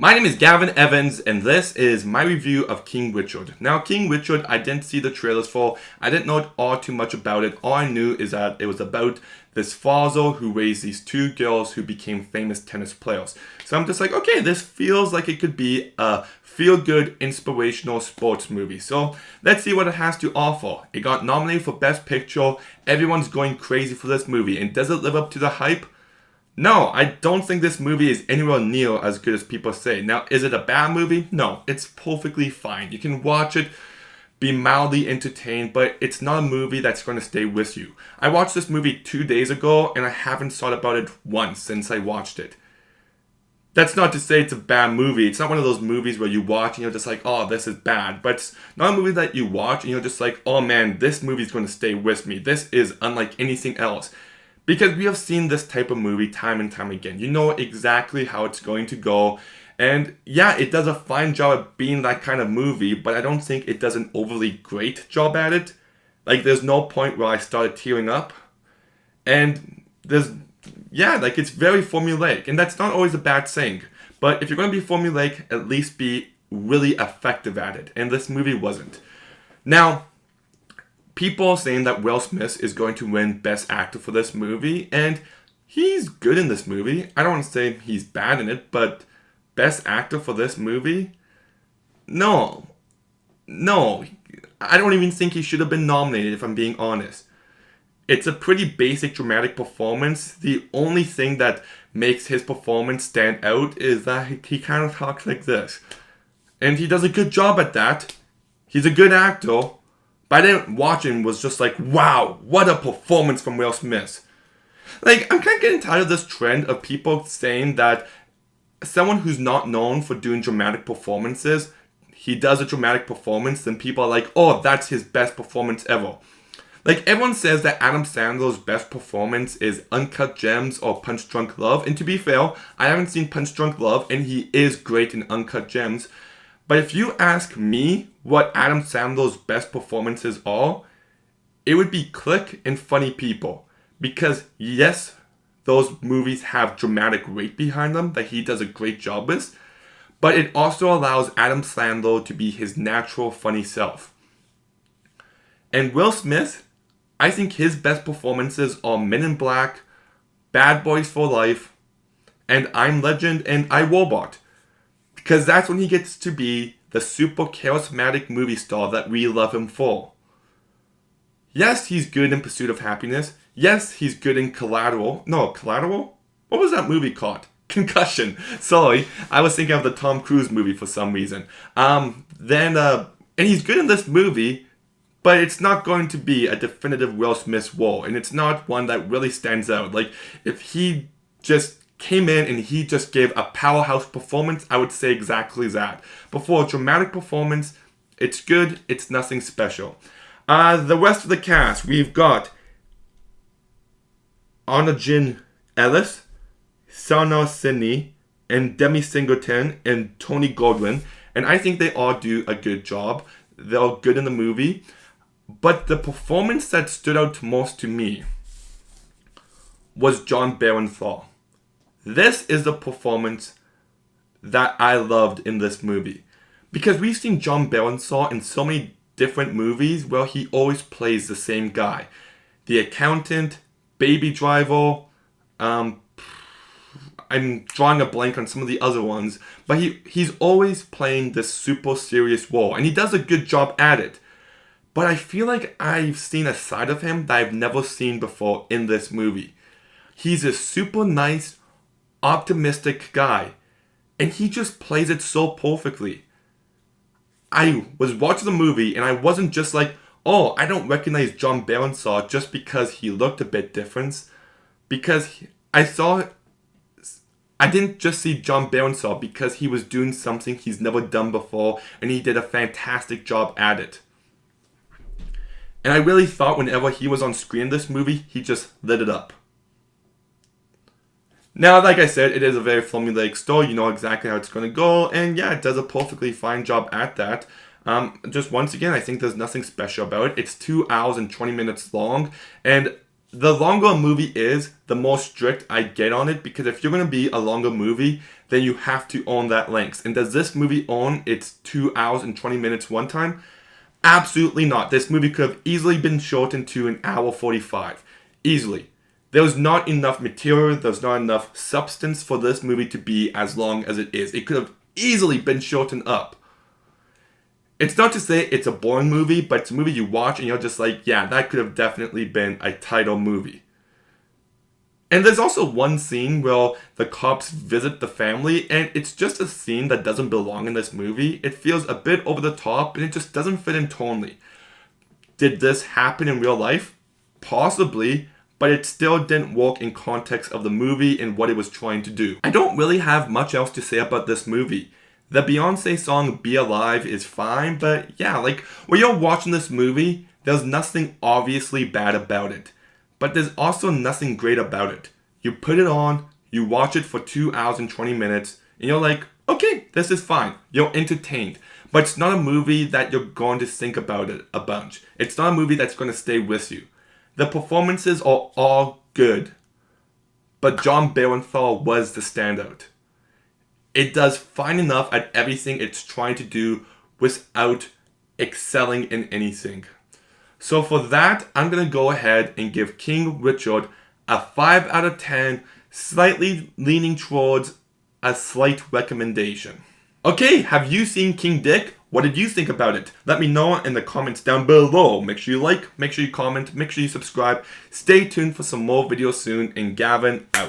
My name is Gavin Evans, and this is my review of King Richard. Now, King Richard, I didn't see the trailers for. I didn't know all too much about it. All I knew is that it was about this father who raised these two girls who became famous tennis players. So I'm just like, okay, this feels like it could be a feel-good, inspirational sports movie. So let's see what it has to offer. It got nominated for Best Picture. Everyone's going crazy for this movie. And does it live up to the hype? No, I don't think this movie is anywhere near as good as people say. Now, is it a bad movie? No, it's perfectly fine. You can watch it, be mildly entertained, but it's not a movie that's going to stay with you. I watched this movie 2 days ago, and I haven't thought about it once since I watched it. That's not to say it's a bad movie. It's not one of those movies where you watch and you're just like, oh, this is bad. But it's not a movie that you watch and you're just like, oh man, this movie's going to stay with me. This is unlike anything else. Because we have seen this type of movie time and time again. You know exactly how it's going to go. And yeah, it does a fine job at being that kind of movie, but I don't think it does an overly great job at it. Like, there's no point where I started tearing up. And it's very formulaic. And that's not always a bad thing. But if you're going to be formulaic, at least be really effective at it. And this movie wasn't. Now, people are saying that Will Smith is going to win Best Actor for this movie, and he's good in this movie. I don't want to say he's bad in it, but Best Actor for this movie? No. I don't even think he should have been nominated, if I'm being honest. It's a pretty basic dramatic performance. The only thing that makes his performance stand out is that he kind of talks like this. And he does a good job at that. He's a good actor. But I didn't watch it and was just like, wow, what a performance from Will Smith. Like, I'm kind of getting tired of this trend of people saying that someone who's not known for doing dramatic performances, he does a dramatic performance, then people are like, oh, that's his best performance ever. Like, everyone says that Adam Sandler's best performance is Uncut Gems or Punch Drunk Love. And to be fair, I haven't seen Punch Drunk Love, and he is great in Uncut Gems. But if you ask me what Adam Sandler's best performances are, it would be Click and Funny People. Because yes, those movies have dramatic weight behind them that he does a great job with, but it also allows Adam Sandler to be his natural funny self. And Will Smith, I think his best performances are Men in Black, Bad Boys for Life, and I'm Legend and I, Robot. Because that's when he gets to be the super charismatic movie star that we love him for. Yes, he's good in Pursuit of Happiness. Yes, he's good in Collateral. No, Collateral? What was that movie called? Concussion. Sorry, I was thinking of the Tom Cruise movie for some reason. And he's good in this movie, but it's not going to be a definitive Will Smith role. And it's not one that really stands out. Like, if he just came in and he just gave a powerhouse performance, I would say exactly that. But for a dramatic performance, it's good, it's nothing special. The rest of the cast, we've got Arjun Ellis, Sana Sidney, and Demi Singleton, and Tony Goldwyn. And I think they all do a good job. They're good in the movie. But the performance that stood out most to me was Jon Bernthal. This is the performance that I loved in this movie. Because we've seen Jon Bernthal in so many different movies where he always plays the same guy. The accountant, Baby Driver, I'm drawing a blank on some of the other ones, but he's always playing this super serious role, and he does a good job at it. But I feel like I've seen a side of him that I've never seen before in this movie. He's a super nice, optimistic guy, and he just plays it so perfectly. I was watching the movie and I wasn't just like, oh, I don't recognize Jon Bernthal just because he looked a bit different. Because I didn't just see Jon Bernthal because he was doing something he's never done before, and he did a fantastic job at it. And I really thought whenever he was on screen in this movie, he just lit it up. Now, like I said, it is a very formulaic story. You know exactly how it's going to go. And yeah, it does a perfectly fine job at that. Just once again, I think there's nothing special about it. It's 2 hours and 20 minutes long. And the longer a movie is, the more strict I get on it. Because if you're going to be a longer movie, then you have to own that length. And does this movie own its 2 hours and 20 minutes runtime? Absolutely not. This movie could have easily been shortened to an hour 45. Easily. There was not enough material, there was not enough substance for this movie to be as long as it is. It could have easily been shortened up. It's not to say it's a boring movie, but it's a movie you watch and you're just like, yeah, that could have definitely been a title movie. And there's also one scene where the cops visit the family, and it's just a scene that doesn't belong in this movie. It feels a bit over the top, and it just doesn't fit in tonally. Did this happen in real life? Possibly, but it still didn't work in context of the movie and what it was trying to do. I don't really have much else to say about this movie. The Beyonce song Be Alive is fine, but yeah, like when you're watching this movie, there's nothing obviously bad about it. But there's also nothing great about it. You put it on, you watch it for 2 hours and 20 minutes, and you're like, okay, this is fine. You're entertained. But it's not a movie that you're going to think about it a bunch. It's not a movie that's going to stay with you. The performances are all good, but John Barenthal was the standout. It does fine enough at everything it's trying to do without excelling in anything. So for that, I'm going to go ahead and give King Richard a 5 out of 10, slightly leaning towards a slight recommendation. Okay, have you seen King Dick? What did you think about it? Let me know in the comments down below. Make sure you like, make sure you comment, make sure you subscribe. Stay tuned for some more videos soon, and Gavin out.